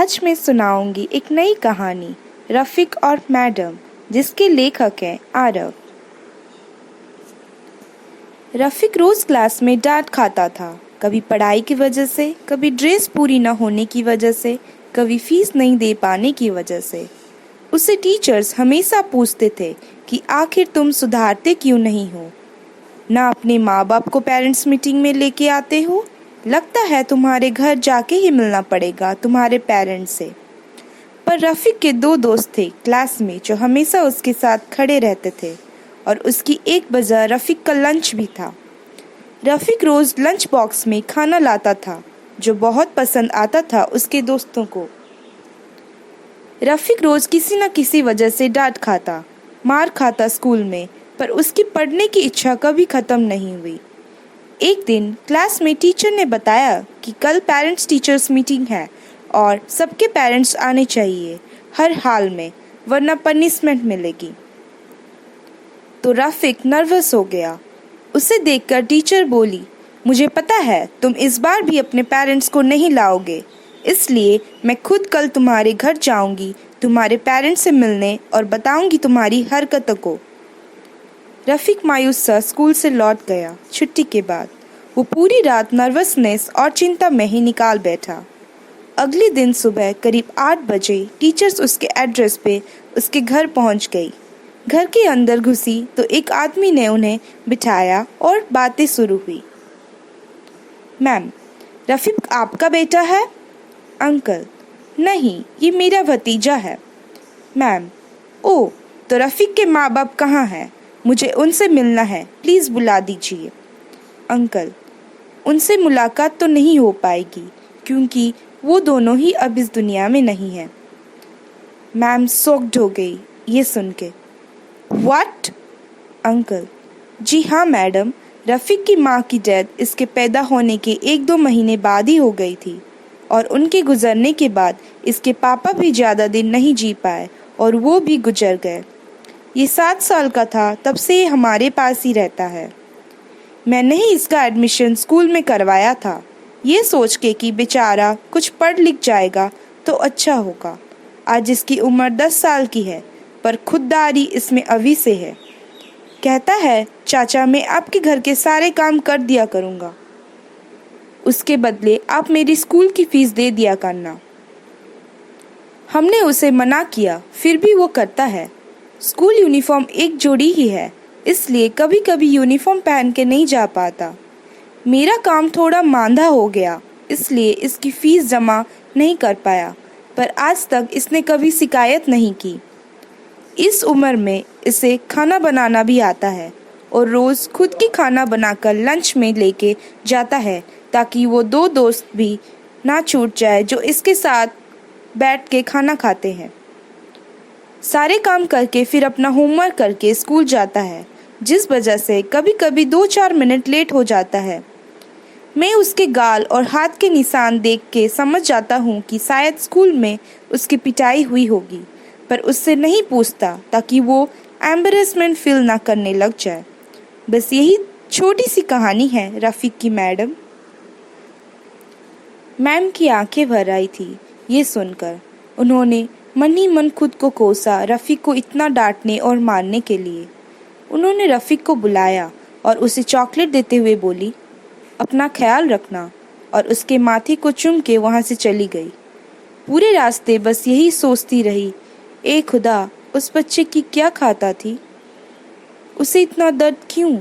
आज मैं सुनाऊंगी एक नई कहानी रफ़ीक और मैडम, जिसके लेखक हैं आरव। रफ़ीक रोज क्लास में डांट खाता था, कभी पढ़ाई की वजह से, कभी ड्रेस पूरी न होने की वजह से, कभी फीस नहीं दे पाने की वजह से। उससे टीचर्स हमेशा पूछते थे कि आखिर तुम सुधारते क्यों नहीं हो, ना अपने माँ बाप को पेरेंट्स मीटिंग में लेके आते हो, लगता है तुम्हारे घर जाके ही मिलना पड़ेगा तुम्हारे पेरेंट्स से। पर रफ़ीक के दो दोस्त थे क्लास में जो हमेशा उसके साथ खड़े रहते थे, और उसकी एक वजह रफ़ीक का लंच भी था। रफ़ीक रोज़ लंच बॉक्स में खाना लाता था जो बहुत पसंद आता था उसके दोस्तों को। रफ़ीक रोज़ किसी न किसी वजह से डांट खाता, मार खाता स्कूल में, पर उसकी पढ़ने की इच्छा कभी ख़त्म नहीं हुई। एक दिन क्लास में टीचर ने बताया कि कल पेरेंट्स टीचर्स मीटिंग है और सबके पेरेंट्स आने चाहिए हर हाल में, वरना पनिशमेंट मिलेगी। तो रफ़ीक नर्वस हो गया। उसे देखकर टीचर बोली, मुझे पता है तुम इस बार भी अपने पेरेंट्स को नहीं लाओगे, इसलिए मैं खुद कल तुम्हारे घर जाऊंगी तुम्हारे पेरेंट्स से मिलने और बताऊंगी तुम्हारी हरकतों को। रफ़ीक मायूस सा स्कूल से लौट गया। छुट्टी के बाद वो पूरी रात नर्वसनेस और चिंता में ही निकाल बैठा। अगले दिन सुबह करीब 8 बजे टीचर्स उसके एड्रेस पे उसके घर पहुंच गई। घर के अंदर घुसी तो एक आदमी ने उन्हें बिठाया और बातें शुरू हुई। मैम, रफ़ीक आपका बेटा है? अंकल, नहीं, ये मेरा भतीजा है। मैम, ओ, तो रफ़ीक के माँ बाप कहाँ हैं? मुझे उनसे मिलना है, प्लीज़ बुला दीजिए। अंकल, उनसे मुलाकात तो नहीं हो पाएगी क्योंकि वो दोनों ही अब इस दुनिया में नहीं हैं। मैम शॉक्ड हो गई ये सुन के। व्हाट? अंकल, जी हाँ मैडम, रफ़ीक की माँ की डेथ इसके पैदा होने के 1-2 महीने बाद ही हो गई थी, और उनके गुजरने के बाद इसके पापा भी ज़्यादा दिन नहीं जी पाए और वो भी गुजर गए। ये 7 साल का था तब से ये हमारे पास ही रहता है। मैंने ही इसका एडमिशन स्कूल में करवाया था, ये सोच के कि बेचारा कुछ पढ़ लिख जाएगा तो अच्छा होगा। आज इसकी उम्र 10 साल की है, पर खुददारी इसमें अभी से है। कहता है, चाचा मैं आपके घर के सारे काम कर दिया करूँगा, उसके बदले आप मेरी स्कूल की फ़ीस दे दिया करना। हमने उसे मना किया, फिर भी वो करता है। स्कूल यूनिफॉर्म एक जोड़ी ही है, इसलिए कभी कभी यूनिफॉर्म पहन के नहीं जा पाता। मेरा काम थोड़ा मांदा हो गया, इसलिए इसकी फ़ीस जमा नहीं कर पाया, पर आज तक इसने कभी शिकायत नहीं की। इस उम्र में इसे खाना बनाना भी आता है और रोज़ खुद की खाना बनाकर लंच में लेके जाता है, ताकि वो 2 दोस्त भी ना छूट जाए जो इसके साथ बैठ के खाना खाते हैं। सारे काम करके फिर अपना होमवर्क करके स्कूल जाता है, जिस वजह से कभी कभी 2-4 मिनट लेट हो जाता है। मैं उसके गाल और हाथ के निशान देख के समझ जाता हूँ कि शायद स्कूल में उसकी पिटाई हुई होगी, पर उससे नहीं पूछता ताकि वो एम्बैरेसमेंट फील ना करने लग जाए। बस यही छोटी सी कहानी है रफ़ीक की मैडम। मैम की आंखें भर आई थी ये सुनकर। उन्होंने मन ही मन खुद को कोसा रफ़ीक को इतना डांटने और मारने के लिए। उन्होंने रफ़ीक को बुलाया और उसे चॉकलेट देते हुए बोली, अपना ख्याल रखना, और उसके माथे को चूम के वहाँ से चली गई। पूरे रास्ते बस यही सोचती रही, ए खुदा, उस बच्चे की क्या खाता थी, उसे इतना दर्द क्यों?